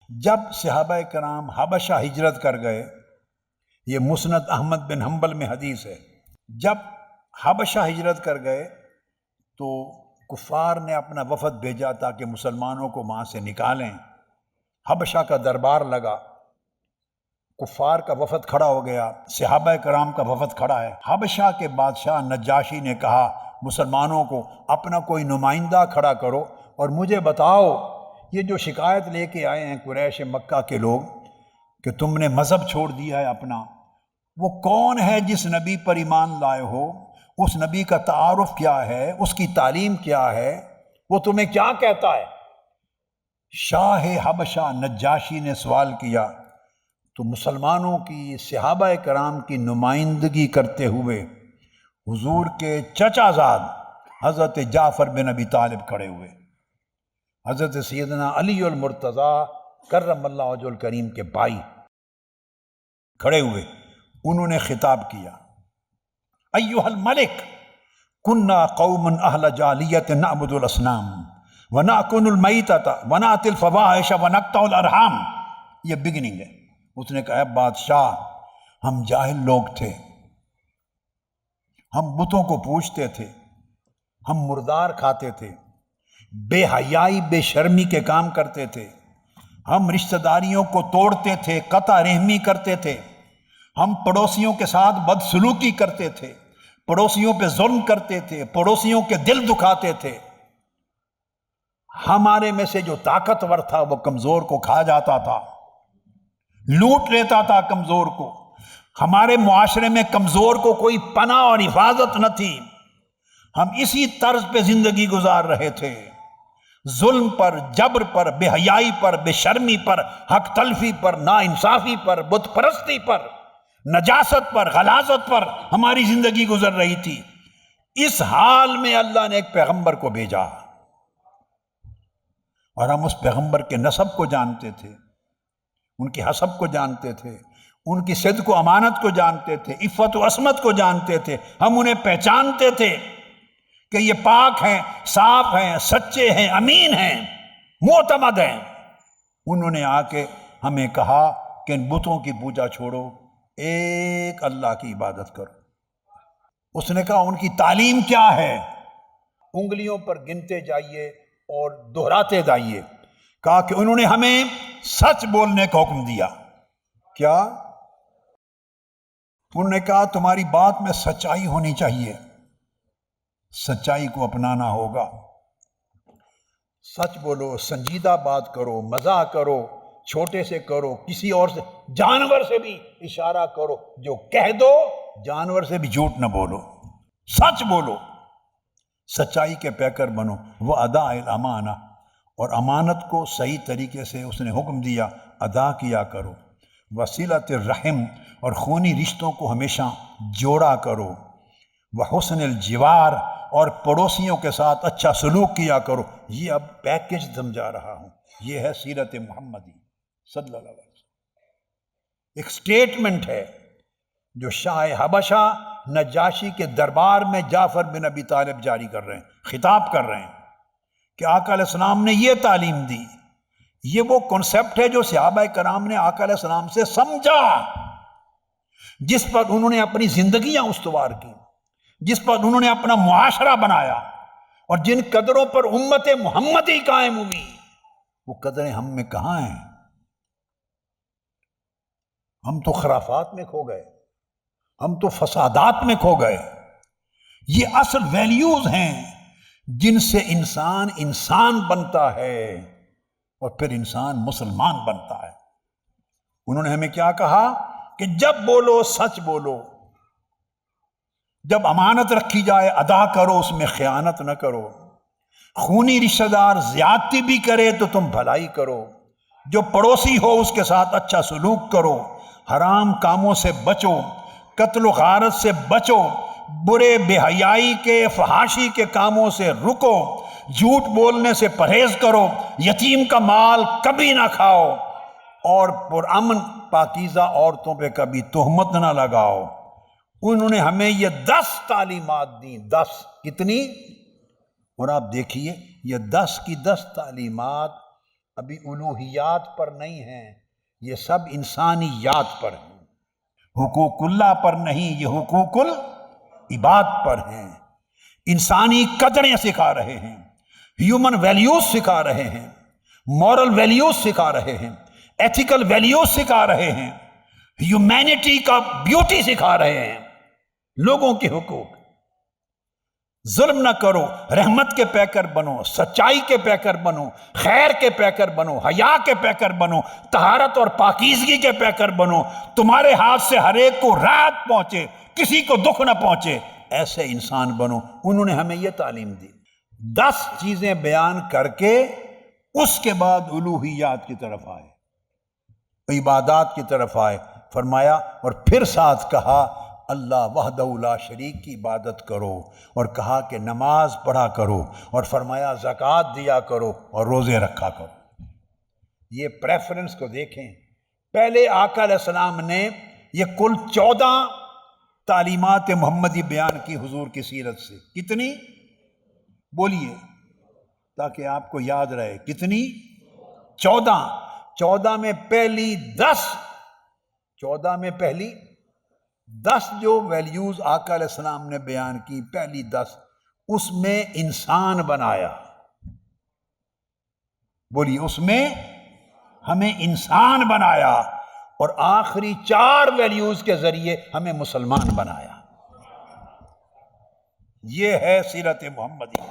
جب صحابہ کرام حبشہ ہجرت کر گئے، یہ مسند احمد بن حنبل میں حدیث ہے، جب حبشہ ہجرت کر گئے تو کفار نے اپنا وفد بھیجا تاکہ مسلمانوں کو وہاں سے نکالیں۔ حبشہ کا دربار لگا، کفار کا وفد کھڑا ہو گیا، صحابہ کرام کا وفد کھڑا ہے۔ حبشہ کے بادشاہ نجاشی نے کہا مسلمانوں کو اپنا کوئی نمائندہ کھڑا کرو اور مجھے بتاؤ یہ جو شکایت لے کے آئے ہیں قریش مکہ کے لوگ کہ تم نے مذہب چھوڑ دیا ہے اپنا، وہ کون ہے جس نبی پر ایمان لائے ہو؟ اس نبی کا تعارف کیا ہے؟ اس کی تعلیم کیا ہے؟ وہ تمہیں کیا کہتا ہے؟ شاہ حبشہ نجاشی نے سوال کیا تو مسلمانوں کی، صحابہ کرام کی نمائندگی کرتے ہوئے حضور کے چچا زاد حضرت جعفر بن ابی طالب کھڑے ہوئے، حضرت سیدنا علی المرتضیٰ کرم اللہ وجہ الکریم کے بھائی کھڑے ہوئے۔ انہوں نے خطاب کیا، ایھا الملک کنا قوما اہل جاہلیت نعبد الاصنام ونأکل المیتۃ ونأتی الفواحش ونقطع الارحام۔ یہ بگننگ ہے۔ اس نے کہا بادشاہ ہم جاہل لوگ تھے، ہم بتوں کو پوجتے تھے، ہم مردار کھاتے تھے، بے حیائی بے شرمی کے کام کرتے تھے، ہم رشتہ داریوں کو توڑتے تھے، قطع رحمی کرتے تھے، ہم پڑوسیوں کے ساتھ بدسلوکی کرتے تھے، پڑوسیوں پہ ظلم کرتے تھے، پڑوسیوں کے دل دکھاتے تھے۔ ہمارے میں سے جو طاقتور تھا وہ کمزور کو کھا جاتا تھا، لوٹ لیتا تھا کمزور کو۔ ہمارے معاشرے میں کمزور کو کوئی پناہ اور حفاظت نہ تھی۔ ہم اسی طرز پہ زندگی گزار رہے تھے، ظلم پر، جبر پر، بے حیائی پر، بے شرمی پر، حق تلفی پر، ناانصافی پر، بت پرستی پر، نجاست پر، غلاظت پر ہماری زندگی گزر رہی تھی۔ اس حال میں اللہ نے ایک پیغمبر کو بھیجا اور ہم اس پیغمبر کے نسب کو جانتے تھے، ان کی حسب کو جانتے تھے، ان کی صدق و امانت کو جانتے تھے، عفت و عصمت کو جانتے تھے۔ ہم انہیں پہچانتے تھے کہ یہ پاک ہیں، صاف ہیں، سچے ہیں، امین ہیں، معتمد ہیں۔ انہوں نے آ کے ہمیں کہا کہ ان بتوں کی پوجا چھوڑو، ایک اللہ کی عبادت کرو۔ اس نے کہا ان کی تعلیم کیا ہے؟ انگلیوں پر گنتے جائیے اور دہراتے جائیے۔ کہا کہ انہوں نے ہمیں سچ بولنے کا حکم دیا۔ کیا؟ انہوں نے کہا تمہاری بات میں سچائی ہونی چاہیے، سچائی کو اپنانا ہوگا، سچ بولو، سنجیدہ بات کرو، مزاح کرو، چھوٹے سے کرو، کسی اور سے، جانور سے بھی اشارہ کرو، جو کہہ دو جانور سے بھی جھوٹ نہ بولو، سچ بولو، سچائی کے پیکر بنو۔ وہ ادا الامانہ، اور امانت کو صحیح طریقے سے اس نے حکم دیا ادا کیا کرو۔ وصلۃ الرحم، اور خونی رشتوں کو ہمیشہ جوڑا کرو۔ وحسن الجوار، اور پڑوسیوں کے ساتھ اچھا سلوک کیا کرو۔ یہ اب پیکج سمجھا رہا ہوں، یہ ہے سیرت محمدی صلی اللہ علیہ وسلم۔ ایک سٹیٹمنٹ ہے جو شاہ حبشہ نجاشی کے دربار میں جعفر بن ابی طالب جاری کر رہے ہیں، خطاب کر رہے ہیں کہ آقا علیہ السلام نے یہ تعلیم دی۔ یہ وہ کنسپٹ ہے جو صحابہ کرام نے آقا علیہ السلام سے سمجھا، جس پر انہوں نے اپنی زندگیاں استوار کی، جس پر انہوں نے اپنا معاشرہ بنایا، اور جن قدروں پر امت محمدی قائم ہوئی، وہ قدریں ہم میں کہاں ہیں؟ ہم تو خرافات میں کھو گئے، ہم تو فسادات میں کھو گئے۔ یہ اصل ویلیوز ہیں جن سے انسان انسان بنتا ہے اور پھر انسان مسلمان بنتا ہے۔ انہوں نے ہمیں کیا کہا کہ جب بولو سچ بولو، جب امانت رکھی جائے ادا کرو، اس میں خیانت نہ کرو، خونی رشتہ دار زیادتی بھی کرے تو تم بھلائی کرو، جو پڑوسی ہو اس کے ساتھ اچھا سلوک کرو، حرام کاموں سے بچو، قتل و غارت سے بچو، برے بے حیائی کے فحاشی کے کاموں سے رکو، جھوٹ بولنے سے پرہیز کرو، یتیم کا مال کبھی نہ کھاؤ، اور پرامن پاکیزہ عورتوں پہ کبھی تہمت نہ لگاؤ۔ انہوں نے ہمیں یہ 10 تعلیمات دیں۔ 10 کتنی؟ اور آپ دیکھیے یہ 10 کی 10 تعلیمات ابھی الوہیات پر نہیں ہیں، یہ سب انسانیات پر ہیں، حقوق اللہ پر نہیں، یہ حقوق العباد پر ہیں۔ انسانی قدریں سکھا رہے ہیں، ہیومن ویلیوز سکھا رہے ہیں، مورل ویلیوز سکھا رہے ہیں، ایتھیکل ویلیوز سکھا رہے ہیں، ہیومینٹی کا بیوٹی سکھا رہے ہیں، لوگوں کے حقوق۔ ظلم نہ کرو، رحمت کے پیکر بنو، سچائی کے پیکر بنو، خیر کے پیکر بنو، حیا کے پیکر بنو، طہارت اور پاکیزگی کے پیکر بنو، تمہارے ہاتھ سے ہر ایک کو راحت پہنچے، کسی کو دکھ نہ پہنچے، ایسے انسان بنو۔ انہوں نے ہمیں یہ تعلیم دی۔ 10 چیزیں بیان کر کے اس کے بعد الوہیات کی طرف آئے، عبادات کی طرف آئے، فرمایا اور پھر ساتھ کہا اللہ وحدہ لا شریک کی عبادت کرو، اور کہا کہ نماز پڑھا کرو، اور فرمایا زکوٰۃ دیا کرو اور روزے رکھا کرو۔ یہ پریفرنس کو دیکھیں، پہلے آقا علیہ السلام نے یہ کل 14 تعلیمات محمدی بیان کی حضور کی سیرت سے۔ کتنی؟ بولیے تاکہ آپ کو یاد رہے، کتنی؟ 14 میں پہلی 10، 14 میں پہلی 10 جو ویلیوز آقا علیہ السلام نے بیان کی، پہلی 10 اس میں انسان بنایا۔ بولیے، اس میں ہمیں انسان بنایا، اور آخری 4 ویلیوز کے ذریعے ہمیں مسلمان بنایا۔ یہ ہے سیرت محمدی۔